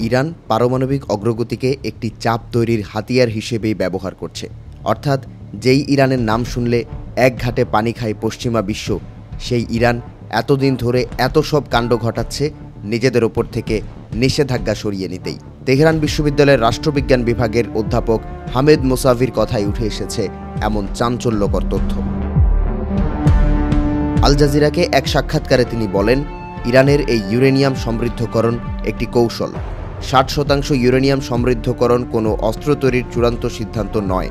Iran পারমাণবিক অগ্রগতিকে একটি চাপ তৈরির হাতিয়ার হিসেবেই ব্যবহার করছে। অর্থাৎ যেই ইরানের নাম শুনলে এক ঘাটে পানি খায় পশ্চিমা বিশ্ব, সেই ইরান এতদিন ধরে এত সব কাণ্ড ঘটাচ্ছে নিজেদের ওপর থেকে নিষেধাজ্ঞা সরিয়ে নিতেই। তেহরান বিশ্ববিদ্যালয়ের রাষ্ট্রবিজ্ঞান বিভাগের অধ্যাপক হামেদ মোসাভির কথায় উঠে এসেছে এমন চাঞ্চল্যকর তথ্য। আল জাজিরাকে এক সাক্ষাৎকারে তিনি বলেন, ইরানের এই ইউরেনিয়াম সমৃদ্ধকরণ একটি কৌশল। 60% ইউরেনিয়াম সমৃদ্ধকরণ কোনো অস্ত্র তৈরির চূড়ান্ত সিদ্ধান্ত নয়,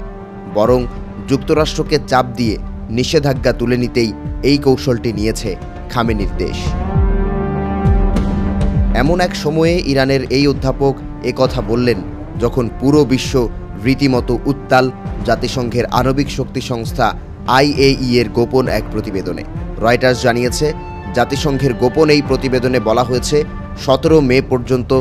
বরং যুক্তরাষ্ট্রকে চাপ দিয়ে নিষেধাজ্ঞা তুলে নিতেই এই কৌশলটি নিয়েছে খামেনির দেশ। এমন এক সময়ে ইরানের এই অধ্যাপক কথা বললেন যখন পুরো বিশ্ব রীতিমতো উত্তাল জাতিসংঘের আণবিক শক্তি সংস্থা IAEA এর গোপন এক প্রতিবেদনে। রয়টার্স জানিয়েছে, জাতিসংঘের গোপন এই প্রতিবেদনে বলা হয়েছে 17 মে পর্যন্ত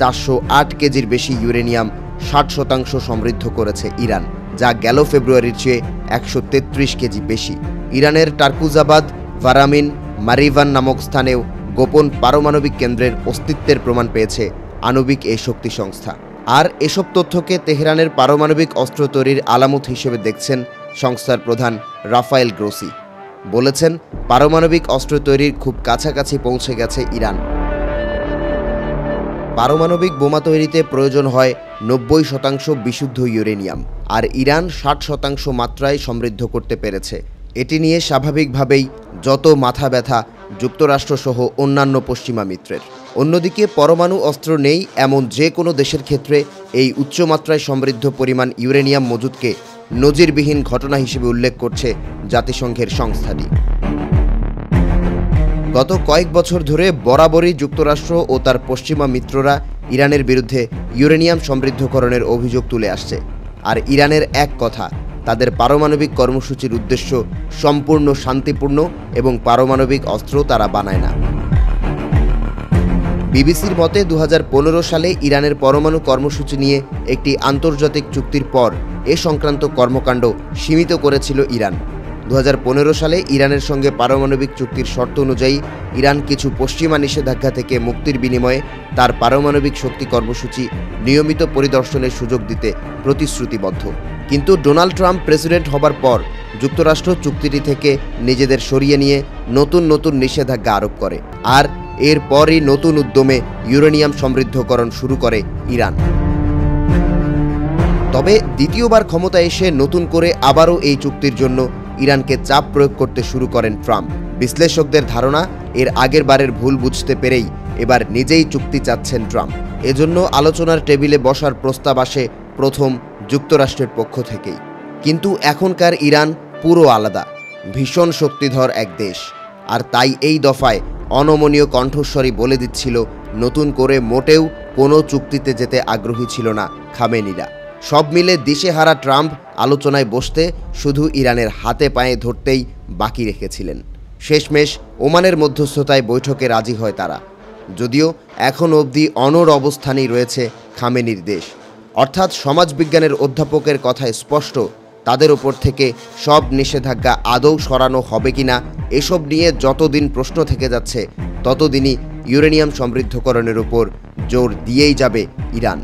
408 কেজির বেশি ইউরেনিয়াম 60% সমৃদ্ধ করেছে ইরান, যা গেল ফেব্রুয়ারির চেয়ে 133 কেজি বেশি। ইরানের টারকুজাবাদ, ভারামিন, মারিভান নামক স্থানেও গোপন পারমাণবিক কেন্দ্রের অস্তিত্বের প্রমাণ পেয়েছে আণবিক এই শক্তি সংস্থা। আর এসব তথ্যকে তেহরানের পারমাণবিক অস্ত্র তৈরির আলামত হিসেবে দেখছেন সংস্থার প্রধান রাফায়েল গ্রোসি। বলেছেন, পারমাণবিক অস্ত্র তৈরির খুব কাছাকাছি পৌঁছে গেছে ইরান। পারমাণবিক বোমা তৈরিতে প্রয়োজন হয় 90% বিশুদ্ধ ইউরেনিয়াম, আর ইরান 60% মাত্রায় সমৃদ্ধ করতে পেরেছে। এটি নিয়ে স্বাভাবিকভাবেই যত মাথা ব্যথা যুক্তরাষ্ট্রসহ অন্যান্য পশ্চিমা মিত্রের। অন্যদিকে পরমাণু অস্ত্র নেই এমন যে কোনো দেশের ক্ষেত্রে এই উচ্চমাত্রায় সমৃদ্ধ পরিমাণ ইউরেনিয়াম মজুদকে নজিরবিহীন ঘটনা হিসেবে উল্লেখ করছে জাতিসংঘের সংস্থাটি। গত কয়েক বছর ধরে বরাবরই যুক্তরাষ্ট্র ও তার পশ্চিমা মিত্ররা ইরানের বিরুদ্ধে ইউরেনিয়াম সমৃদ্ধকরণের অভিযোগ তুলে আসছে। আর ইরানের এক কথা, তাদের পারমাণবিক কর্মসূচির উদ্দেশ্য সম্পূর্ণ শান্তিপূর্ণ এবং পারমাণবিক অস্ত্র তারা বানায় না। বিবিসির মতে 2015 সালে ইরানের পরমাণু কর্মসূচি নিয়ে একটি আন্তর্জাতিক চুক্তির পর এ সংক্রান্ত কর্মকাণ্ড সীমিত করেছিল ইরান। 2015 সালে ইরানের সঙ্গে পারমাণবিক চুক্তির শর্ত অনুযায়ী ইরান কিছু পশ্চিমা নিষেধাজ্ঞা থেকে মুক্তির বিনিময়ে তার পারমাণবিক শক্তি কর্মসূচি নিয়মিত পরিদর্শনের সুযোগ দিতে প্রতিশ্রুতিবদ্ধ। কিন্তু ডোনাল্ড ট্রাম্প প্রেসিডেন্ট হবার পর যুক্তরাষ্ট্র চুক্তিটি থেকে নিজেদের সরিয়ে নিয়ে নতুন নতুন নিষেধাজ্ঞা আরোপ করে, আর এরপরই নতুন উদ্যমে ইউরেনিয়াম সমৃদ্ধকরণ শুরু করে ইরান। তবে দ্বিতীয়বার ক্ষমতায় এসে নতুন করে আবারও এই চুক্তির জন্য ইরানকে চাপ প্রয়োগ করতে শুরু করেন ট্রাম্প। বিশ্লেষকদের ধারণা, এর আগের বারের ভুল বুঝতে পেরেই এবার নিজেই চুক্তি চাচ্ছেন ট্রাম্প। এজন্য আলোচনার টেবিলে বসার প্রস্তাব আসে প্রথম যুক্তরাষ্ট্রের পক্ষ থেকেই। কিন্তু এখনকার ইরান পুরো আলাদা, ভীষণ শক্তিধর এক দেশ। আর তাই এই দফায় অনমনীয় কণ্ঠস্বরই বলে দিচ্ছিল, নতুন করে মোটেও কোনো চুক্তিতে যেতে আগ্রহী ছিল না খামেনিরা। সব মিলে দিশেহারা ট্রাম্প আলোচনায় বসতে শুধু ইরানের হাতে পায়ে ধরতেই বাকি রেখেছিলেন। শেষমেশ ওমানের মধ্যস্থতায় বৈঠকে রাজি হয় তারা, যদিও এখন অবধি অনড় অবস্থানেই রয়েছে খামেনির দেশ। অর্থাৎ সমাজবিজ্ঞানের অধ্যাপকের কথায় স্পষ্ট, তাদের ওপর থেকে সব নিষেধাজ্ঞা আদৌ সরানো হবে কিনা এসব নিয়ে যতদিন প্রশ্ন থেকে যাচ্ছে, ততদিনই ইউরেনিয়াম সমৃদ্ধকরণের ওপর জোর দিয়েই যাবে ইরান।